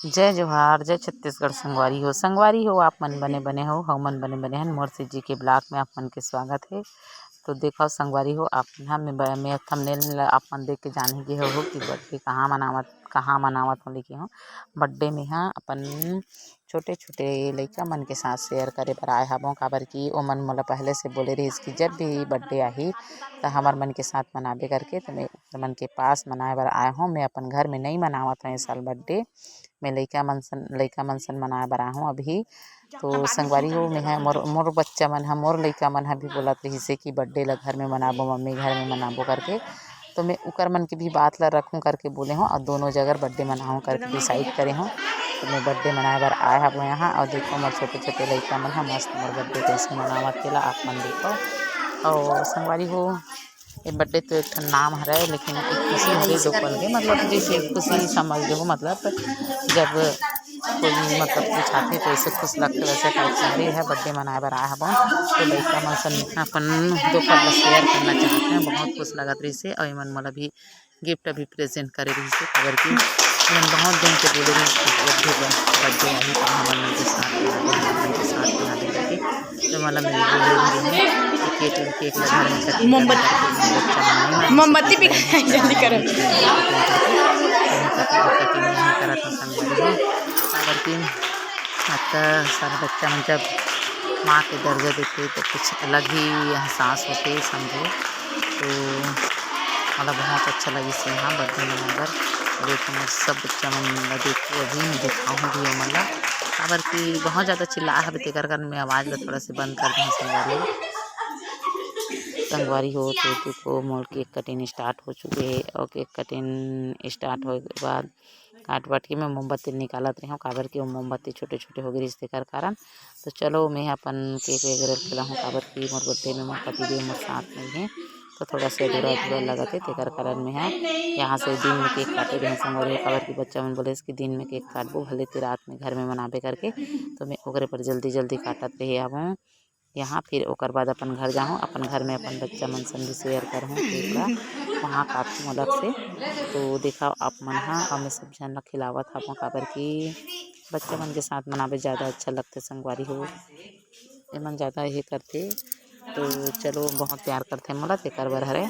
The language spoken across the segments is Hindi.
जय जोहार, जय छत्तीसगढ़। संगवारी हो आप मन बने बने हो, हम मन बने बने हन। मोर जी के ब्लॉग में आप मन के स्वागत है। तो देखो संगवारी हो आप मैं थंबनेल आप मन देख के जान ही गए हो कि बर्थडे कहाँ मनावत हो। लिखे हो बर्थडे में हाँ अपन छोटे छोटे लइका मन के साथ शेयर करे बर आए हबों। काबर की ओ मन मोला पहले से बोले रहिस कि जब भी बर्थडे आही तो हमार मन के साथ मनाबे करके। तो मैं मन के पास मनाए बर आए हूँ। मैं अपन घर में नहीं मनावत हूँ इस साल बर्थडे। मैं लइका मन सन मनाए बर आए हूँ अभी। तो संगवारी हो मैं मोर बच्चा मन मोर लइका मन भी बोलत रहिसे कि बर्थडे ला घर में मनाबो मम्मी, घर में मनाबो करके। तो मैं उकर मन के भी बात ला रखूँ करके बोले हूँ और दोनों जगह बर्थडे मनाऊँ करके डिसाइड करे हूँ। तो मैं बर्थडे मनाए बर आए हबो यहाँ। और देखो मोर छोटे छोटे लइका मन मस्त मोर बर्थडे कैसे मनावत तेला आप मन देखो। और संगवारी हो ये बर्थडे तो एक ठन नाम हरे, लेकिन एक खुशी हरे दो पल के। मतलब जैसे खुशी समझ लो, मतलब जब कोई मतलब कुछ आथे तो ऐसे खुश लगते वैसे टाइप से हरे है बर्थडे मनाए बर आए हबों। तो लइका मन सन अपन दो पल ला शेयर करना चाहते हैं। बहुत खुश लगत रही से और मन मोला भी गिफ्ट भी प्रेजेंट करे रही से। खबर की मन बहुत दिन के बोले रही कि जब भी बर्थडे आई तो हमर मन के साथ मना दे करके। तो मला मैं बोले भी रही कि केक ला घर में कटिंग करना करके। मोर बच्चा मन नहीं माने से केक ला यूज करना है गिफ्ट में कटिंग करके। तो मैं कटिंग नहीं करत हूँ संगवारी हो। काबर की सारा बच्चा मन जब माँ के दर्जा देते तो कुछ अलग ही एहसास होते समझो। तो मला बहुत अच्छा लगी से यहाँ बर्थडे मनाए बर। देखो मैं सब बच्चा मन ला देखूँ अभी मैं दिखाऊँ भी मन ला। काबर की बहुत ज़्यादा चिल्ला है तेकर कारण मैं आवाज़ ला थोड़ा से बंद कर दूँ संगवारी हो। तो देखो मोर केक कटिंग स्टार्ट हो चुके है और केक कटिंग स्टार्ट होए के बाद काट वाट के मैं मोमबत्ती निकालत रही हूँ। काबर की वो मोमबत्ती छोटे छोटे हो गए तेकर कारण। तो चलो मैं अपन केक वगैरह खिलाऊँ। काबर की मोर बर्थडे में मोर पति देव मोर साथ में है। तो थोड़ा सा अधूरा अधूरा लगत है तेकर कारण में है यहाँ से दिन में केक काटे रहे संगवारी हो। काबर की बच्चा मन बोले कि दिन में केक काटबो भले ते रात में घर में मनाबे करके। तो मैं ओकरे पर जल्दी जल्दी काटत रहे अब यहाँ। फिर ओकर बाद अपन घर जाऊँ, अपन घर में अपन बच्चा मन सन भी शेयर करहूँ केक ला, वहाँ काटूँ अलग से। तो देखा आप मन हाँ और मैं सब जन ला खिलावत हबों। काबर की बच्चा मन के साथ मनाबे ज़्यादा अच्छा लगते संगवारी हो। एमन ज़्यादा ये करते। तो चलो बहुत प्यार करते मोला तेकर बर हरे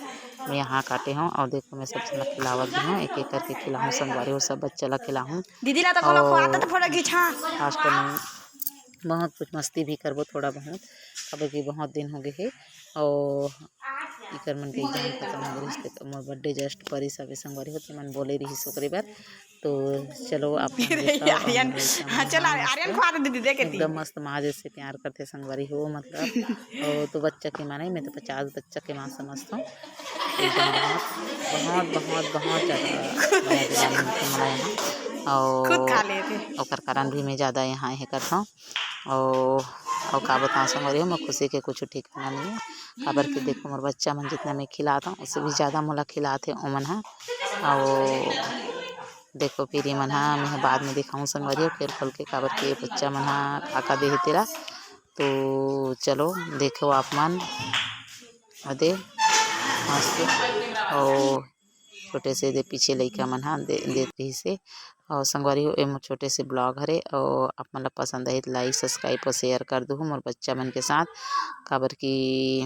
मैं यहाँ काटे हूँ। और देखो मैं सब जन ला खिलावत भी हूँ, एक एक करके खिलाऊँ संगवारी हो। सब बच्चा ला खिलाऊँ और लास्ट में बहुत कुछ मस्ती भी करबो थोड़ा बहुत। काबर की बहुत दिन हो गए है और इकर मन के एग्जाम खत्म हो गइस ते मोर बर्थडे जस्ट परिस हवे संगवारी हो। मन बोले रहिस ओकरे बर। तो चलो आप मन देखा और मोर लइका मन एकदम मस्त माँ जैसे प्यार करते संगवारी हो। मतलब और तो बच्चा के माने मैं तो 50 बच्चा के माँ समझता हूँ। एकदम बहुत बहुत बहुत बहुत ज़्यादा माया दुलार मिलते मोला यहाँ। और ओकर कारण भी मैं ज़्यादा यहाँ ये करता हूँ। और का बताऊँ संगवारी हो मैं खुशी के कुछ ठिकाना नहीं है। काबर के देखो मोर बच्चा मन जितना मैं खिलाता हूँ उससे भी ज़्यादा मोला खिलाते ओमन ह। और देखो फिर मन मैं बाद में दिखाऊँ संगवारी हो खेल खोल के। काबर के बच्चा मन का दे तेरा। तो चलो देखो आप मन दे मस्त और छोटे से दे पीछे लइका मन देत रही से। और संगवारी हो एम छोटे से ब्लॉग हरे और आप मन ला पसंद आए तो लाइक सब्सक्राइब और शेयर कर दो मोर बच्चा मन के साथ। काबर की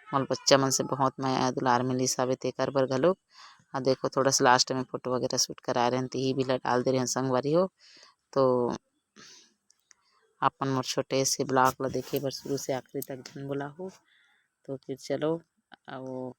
मोर बच्चा मन से बहुत माया दुलार मिलिस हवे तेकर बर घलोक। और देखो थोड़ा सा लास्ट में फोटो वगैरह शूट करा रहे हैं तो भी ला डाल दे रहे हैं संगवारी हो। तो अपन मोर छोटे से ब्लॉग ला देखे बर शुरू से आखिरी तक जन बोला हो। तो फिर चलो और